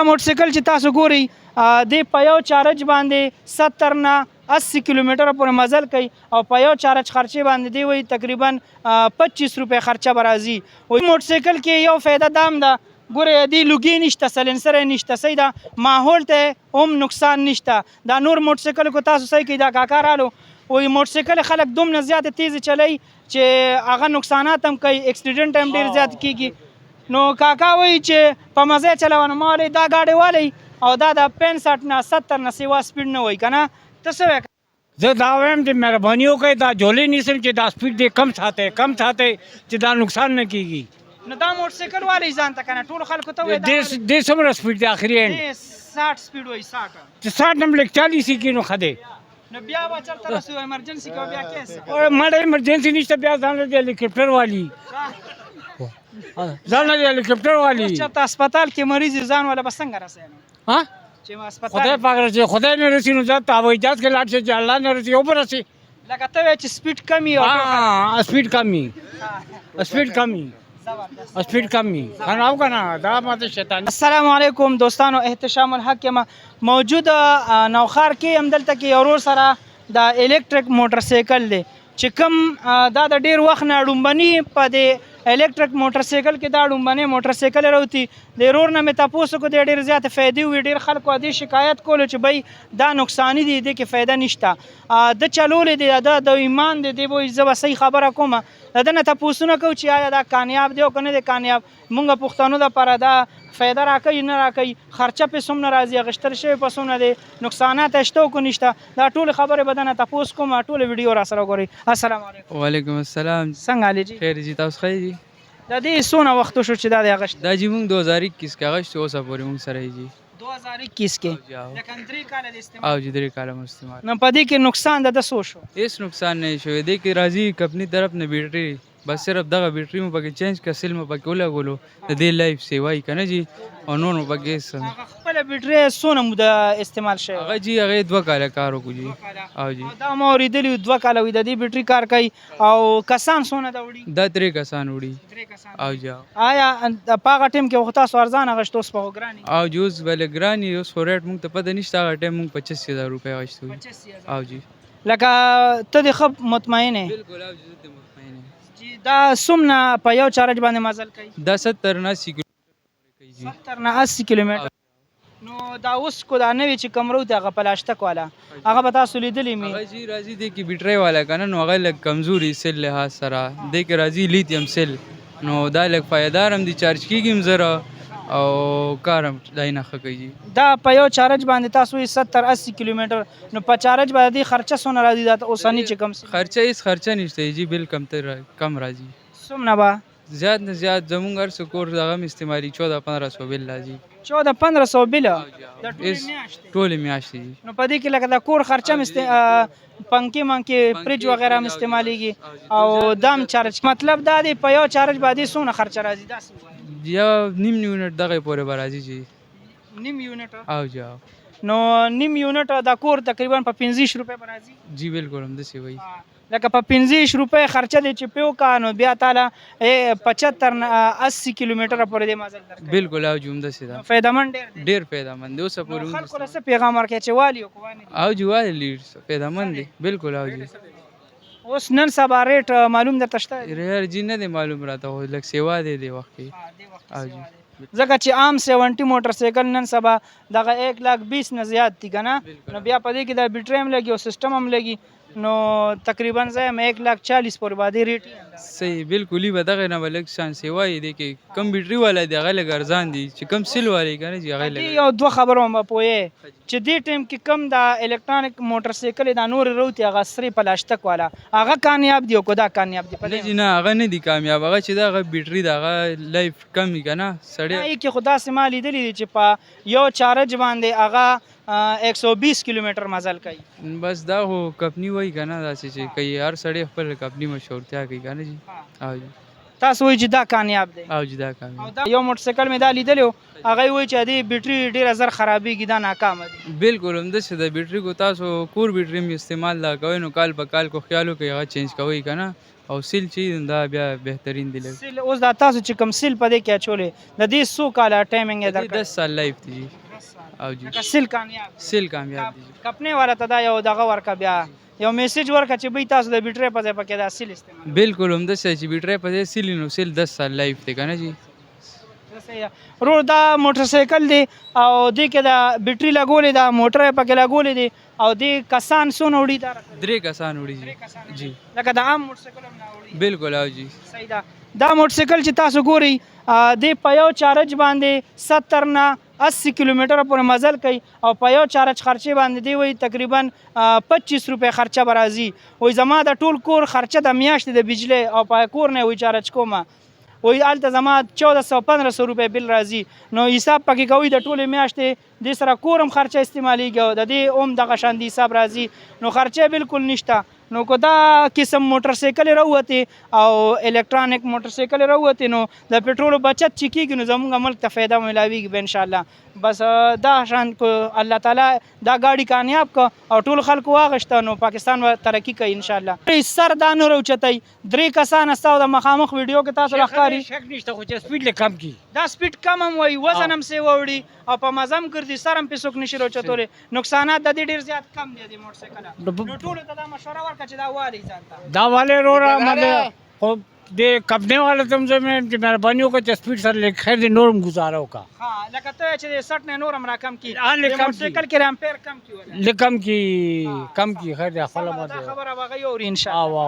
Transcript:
موټرسایکل چې تاسو ګورئ د په یو چارج باندې 70 نه 80 کیلومتره پورې مزل کوي او په یو چارج خرچې باندې دی وایي تقریبا 25 روپۍ خرچه به راځي. موټرسایکل کې یو فایده دا هم ده ګورئ دې لوګي نشته سلنسر یې نشته صحیح ده ماحول ته هم نقصان نشته. دا نور موټرسایکل کو تاسو صحیح کوي دا کاکا رالو وایي موټرسایکل خلک دومره زیاته تیزې چلوي چې هغه نقصانات هم کوي اکسیډنټ هم ډېر زیات کېږي. نو کاکا وایي چې په مزه یې چلوه نو ما ویلې دا गाډۍ والی او دا د 65 نه 70 نه سوا سپیډ نه وایي که نه ته څه وایې؟ زه دا وایم چې مهرباني وکړئ دا جولې نیسم چې دا سپیډ دې کم ساتئ چې دا نقصان نه کېږي. نو دا موټرسایکل والی ځان ته که نه ټولو خلکو ته وایي دې څومره سپیډ دی آخري اینډ 60 سپیډ وایي 60 چې 60 نه لږ 40 یې کړي نو ښه دی. نو بیا به چېرته رسو ایمرجنسي کې بیا کیس ماته ایمرجنسي نشته بیا ځان له هلیکاپټر والی ځان له هلیکاپټر والی چېرته هسپتال کې مریض ځان والا به څنګه رسوي نو ها چې هسپتال خدای پاک رسي خدای نه رسي نو ځه ته هوایي جهاز کې لاړ شې چې الله نه رسي او به رسي لکه ته وایې چې سپیډ کم وي سپیډ کم وي کنه او کنه دا ماته شیطان. السلام علیکم دوستانو احتشام الحق یم موجود نوخار کې هم دلته کې یو ورور سره د الکتریک موټرسایکل دی چې کوم دا د ډېر وخت نه ډومبني په د الکتریک موټرسایکل کې دا ډومبنی موټرسایکل راوتی د ورور نه مې تپوس وکړو د ډېر زیاتې فایدې وي ډېر خلکو دې شکایت کولو چې بی دا نقصاني دي دې کې فایده نشته د چلولې دی د ایمان دی دی وایي زه به صحیح خبره کوم د ده نه تپوسونه کوو چې آیا دا کامیاب دی او که نه دی کامیاب مونږ پښتنو دپاره دا فایده راکوي نه راکوي خرچه پې څومره راځي اخیستل شوی په څومره دی نقصانات یې شته او که نشته دا ټولې خبرې به ده نه تپوس کوم ټوله ویډیو را سره وګورئ. السلام علیکم. وعلیکم السلام. څنګه حالې جي؟ خیر جی تاسو ښه جی؟ د دې څونه وخت وشو چې دا د اغشت دا جی موږ 2021 کې اغشت اوسه پورې موږ سره جی 2021 کې لکه 3 کاله د استعمال او جی 3 کاله استعمال نو په دې کې نقصان د څه شو؟ هیڅ نقصان نه شوی دی کې راځي کمپنی طرف نه بیټری بس صرف دغه بیټری مو پکې چینج کا سیل مو پکې ولګولو د دې لایف سیوای کنه جی او نور مو پکې سم هغه خپل بیټری څونه مو د استعمال شوی هغه جی هغه 2 کاله کار وکړو جی او جی دا مو اوریدلی 2 کاله وي د دې بیټری کار کوي او کسان څونه دا وړي دا 3 کسان وړي او جی آیا په هغه ټیم کې وخت تاسو ارزان غشتو اوس په ګرانی او جوز بل ګرانی اوس فورټ موږ ته پته نشته هغه ټیم موږ 25000 روپے غشتو 25000 او جی لکه ته د خپ مطمئن یې بالکل او جی دا سمنه په یو چارج باندې مزل کوي دا 70 نه 80 کیلومتر کوي 70 نه 80 کیلومتر نو دا اوس کو دا نوې چې کمرو ته هغه پلاستیک والا هغه به تاسو لیدلی می هغه جی راځي د کی بیټری والا کنه نو هغه لږ کمزوري سیل له سره د کی راځي لیتیم سیل نو دا لږ فایدار هم دي چارج کیږي زره او کارم دای نه خکې دا په یو چارج باندې تاسو 70 80 کیلومتر نو په چارج باندې خرچه سونه راځي دا اوسانی چې کم خرچه هیڅ خرچه نشته جی بل کم راځي سمنه با زیات نه زیات زمونږ هر سکور دغه استعمالي 14-1500 بل راځي 14-1500 بل د ټولې میاشتې نو په دې کې لکه د کور خرچه پنکی منکی فریج وغیرہ استعمالیږي او دام چارج مطلب دا دی په یو چارج باندې سونه خرچه راځي دا یا نیم یونټ دغه پورې برازي جی نیم یونټ او جا نو نیم یونټ دا کور تقریبا په 15 روپے برازي جی بالکل هم دسی وای لکه په 15 روپے خرچه دي چې پیو کانو بیا تعالی 75 80 کیلومتر پورې د مازل درکې بالکل او جوم دسی دا فایدمن ډیر فایدمن دی اوس پورې خلکو سره پیغام ورکړي چې والی او کوانی او جوال لیډ فایدمن دی بالکل او جی اوس نن سبا ریټ معلوم درته شته ریار جی نه دی معلوم راته لکه سیوا دی وخت کې او جی ځکه چې عام 70 موټرسایکل نن سبا دغه 120 نه زیات دي کنه نو بیا په دې کې د بیټری هم لګي او سیستم هم لګي نو تقریبا زم 140 پر باندې ریټ صحیح بالکل به دغه نه ولک شان سیوای دی کې کم بیټری والا دی هغه لګ ارزان دي چې کم سیل والی کنه چې هغه لګ یو دوه خبرو ما پوهه چې دې ټیم کې کم د الکترونیک موټرسایکل د نور وروتي هغه سری پلاستیک والا هغه کامیاب دی او کو دا کامیاب دی په دې نه هغه نه دی کامیاب هغه چې دا بیټری دغه لایف کم کنه سړی کې خدا سما لیدلی چې په یو چارج باندې هغه 120 کیلومتر مزل کوي بس دا هو کمپنی وای کنه دا چې کوي هر سړی خپل کمپنی مشهورتیا کوي کنه جی او تاسو وایي چې دا کامیاب دی او جی دا کامیاب یو موټرسایکل مې دا لیدلی هغه وایي چې د بیټری ډیره زر خرابېږي دا ناکامه دي بالکل همداسې د بیټری کو تاسو کور بیټری مې استعمال لا کوئ نو کال په کال کو خیالو کې هغه چینج کوئ کنه او سیل چې دا بیا بهترین دی لږ. سیل اوس دا تاسو چې کوم سیل په دې کې اچولې د دې څو کاله ټایمینګ یې دې 10 درکړ؟ سال لایف دی جی. او جی لکه سیل کامیاب سیل کامیاب دی جی. کپنې والا ته دا یو دغه ورکه بیا یو میسج ورکه چې بھئی تاسو د بیټرۍ په ځای پکې دا سیل استعمال بالکل همداسې چې بیټرۍ په ځای سیل نو سیل 10 سال لایف دی که نه جی. رو دا موټر سایکل دی او دې کې دا بیټرۍ لګولې ده موټر یې پکې لګولې دی او دې کسان څونه وړي دا راته؟ 3 کسان وړي جی. لکه د عام موټر سایکل هم نه وړي؟ بالکل او جی. صحیح ده. دا موټر سایکل چې تاسو ګورئ دې په یو چارج باندې 70 نه 80 کیلومتره پورې مزل کوي او په یو چارج خرچې باندې دی وایي تقریبا 25 روپۍ خرچه به راځي. وایي زما د ټول کور خرچه د میاشتې د بجلی او په کور نه وایي چارج کومه وایي هلته زما 1400-1500 روپۍ بل راځي. نو حساب پکې کوئ د ټولې میاشتې دې سره کور هم خرچه استعمالیږي او د دې هم دغه شان د حساب راځي نو خرچه بالکل نشته. نو که دا قسم موټر سایکل راووتې او الکترانیک موټر سایکل راووتې نو د پټرولو بچت چې کېږي نو زموږ ملک ته فایده میلاویږي به انشاءالله. بس دا شان کو الله تعالی دا گاډي کامیاب که او ټول خلکو واغشته نو پاکستان به ترقي کوي انشاءالله. سر دا نه راوچتئ 3 کسان استاو د مخامخ ویډیو کې تاسو راښکاري شک نشته خو چې سپیډ لږ کم کی دا سپیډ کم هم وایي وزن هم سې ووړي او په مزه هم ګرځي سر هم پې څوک نشي راوچتولی. نقصانات د دې ډېر زیات کم دی د موټر سایکله. نو ټولو ته دا مشوره ورکړه چې دا والي ځان ته. دا والے رو رہا مطلب خو دې کپنے والے تم سے میں مہربانی ہوگا کہ سپیڈ سر لے خیر دے نورم گزارا ہوگا. ها لکه ته چې د 60 نه نور هم را کم کی کم موټر سایکل کې امپیر کم کی ولا لکم کی خیر دے خپل ما خبره وغه یوري ان شاء الله.